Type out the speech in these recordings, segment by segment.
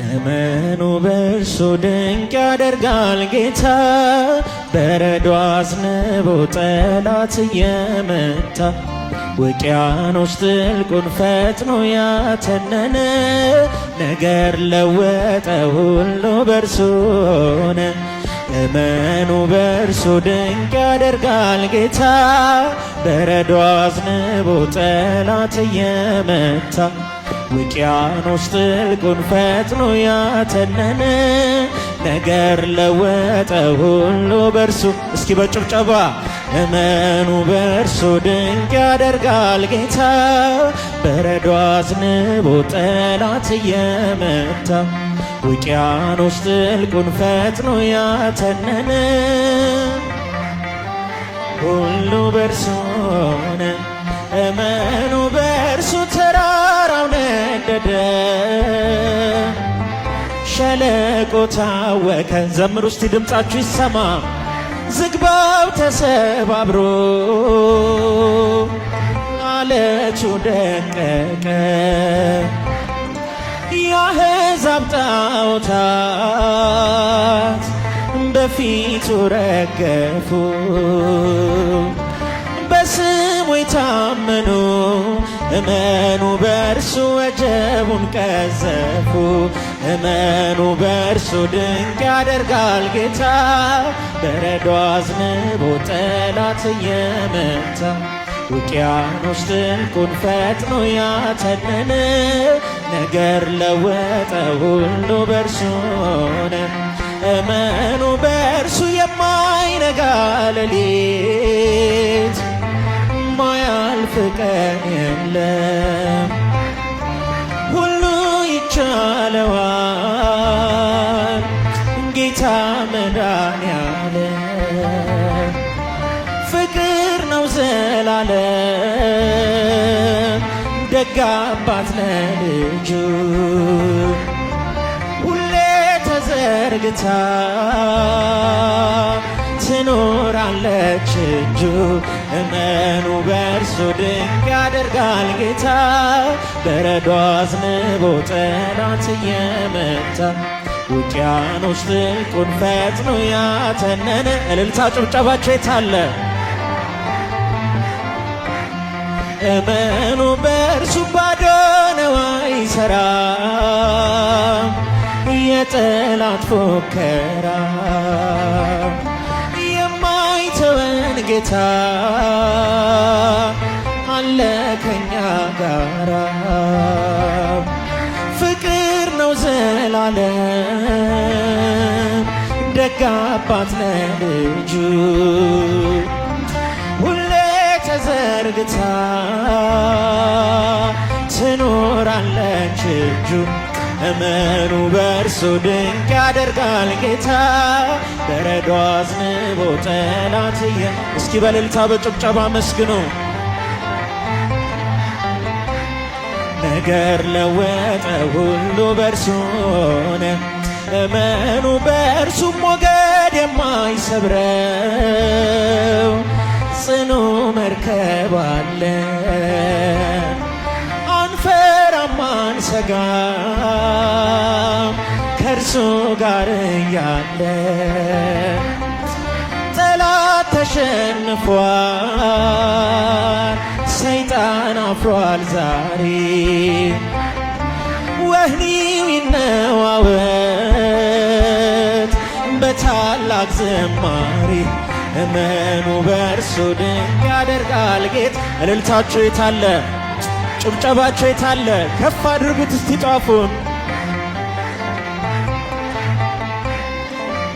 እመኑ በእርሱ ድንቅ ያደርጋል ጌታ። በረዶ አዝንቦ ጠላት እየመታ ውቅያኖስ ጥልቁን ፈጥኖ ያተነነ ነገር ለወጠ ሁሉ በእርሱ ሆነ። እመኑ በእርሱ ድንቅ ያደርጋል ጌታ። በረዶ አዝንቦ ጠላት እየመታ ውቅያኖስ ጥልቁን ፈጥኖ ያተነነ ነገር ለወጠ ሁሉ በእርሱ። እስኪ በጭብጨባ እመኑ በእርሱ ድንቅ ያደርጋል ጌታ። በረዶ አዝንቦ ጠላት እየመታ ውቅያኖስ ጥልቁን ፈጥኖ ያተነነ ሁሉ በእርሱ ሆነ። እመኑ በእርሱ ተራራው ነደደ፣ ሸለቆ ታወከ። ዘምሩ እስቲ ድምፃችሁ ይሰማ። ዝግባው ተሰባብሮ አለቱ ደቀቀ፣ የአሕዛብ ጣዖታት በፊቱ ረገፉ። በስሙ የታመኑ እመኑ በእርሱ ወጀቡን ቀዘፉ። እመኑ በእርሱ ድንቅ ያደርጋል ጌታ። በረዶ አዝንቦ ጠላት እየመታ ውቅያኖስ ጥልቁን ፈጥኖ ያተነነ ነገር ለወጠ ሁሉ በእርሱ ሆነ። እመኑ በእርሱ የማይነጋ ሌሊት ማያልፍ ቀን የለም። ሁሉ ይቻለዋል ጌታ መድኃኔዓለም። ፍቅር ነው ዘላለም ደግ አባት ለልጁ። ሁሌ ተዘርግታ ትኖራለች እጁ። እመኑ በእርሱ ድንቅ ያደርጋል ጌታ። በረዶ አዝንቦ ጠላት እየመታ ውቅያኖስ ጥልቁን ፈጥኖ ያተነነ። እልልታ ጭብጨባቸው የታለ? እመኑ በእርሱ ባዶ ነው አይሠራም የጠላት ፉከራ። የማይተወን ጌታ አለ ከኛ ጋራ። ፍቅር ነው ዘላለም ደግ አባት ለልጁ። ሁሌ ተዘርግታ ትኖራለች እጁ። እመኑ በእርሱ ድንቅ ያደርጋል ጌታ። በረዶ አዝንቦ ጠላት እስኪ በእልልታ በጭብጨባ መስግኑ። ነገር ለወጠ ሁሉ በእርሱ ሆነ። እመኑ በእርሱ ሞገድ የማይሰብረው ጽኑ መርከብ አለ። አንፈራም አንሰጋም ከእርሱ ጋር እያለ። ጠላት ተሸንፏል ሰይጣን አፍሯል ዛሬ። ወህኒው ይነዋወጥ በታላቅ ዝማሬ። እመኑ በእርሱ ድንቅ ያደርጋል ጌታ። እልልታችሁ የታለ? ጭብጨባችሁ የታለ? ከፍ አድርጉት እስቲ ጧፉን።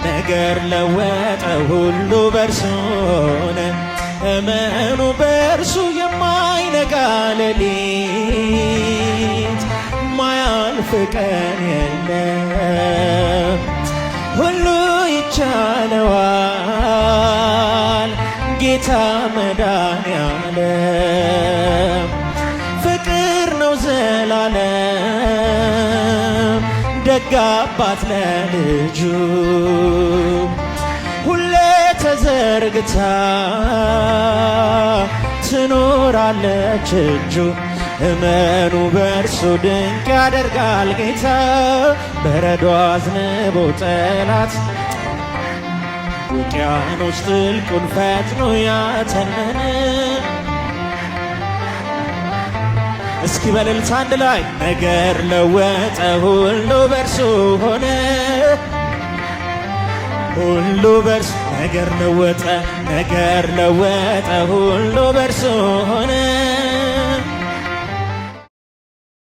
ነገር ለወጠ ሁሉ በእርሱ ሆነ። እመኑ በእርሱ የማይነጋ ሌሊት ማያልፍ ቀን የለም። ሁሉ ይቻለዋል ጌታ መድኃኔዓለም። ፍቅር ነው ዘላለም ደግ አባት ለልጁ። ሁሌ ተዘርግታ ትኖራለች እጁ። እመኑ በእርሱ ድንቅ ያደርጋል ጌታ። በረዶ አዝንቦ ጠላት ውቅያኖስ ጥልቁን ፈጥኖ ያተነነ። እስኪ በእልልታ አንድ ላይ ነገር ለወጠ ሁሉ በእርሱ ሆነ። ሁሉ በእርሱ ነገር ለወጠ፣ ነገር ለወጠ ሁሉ በእርሱ ሆነ።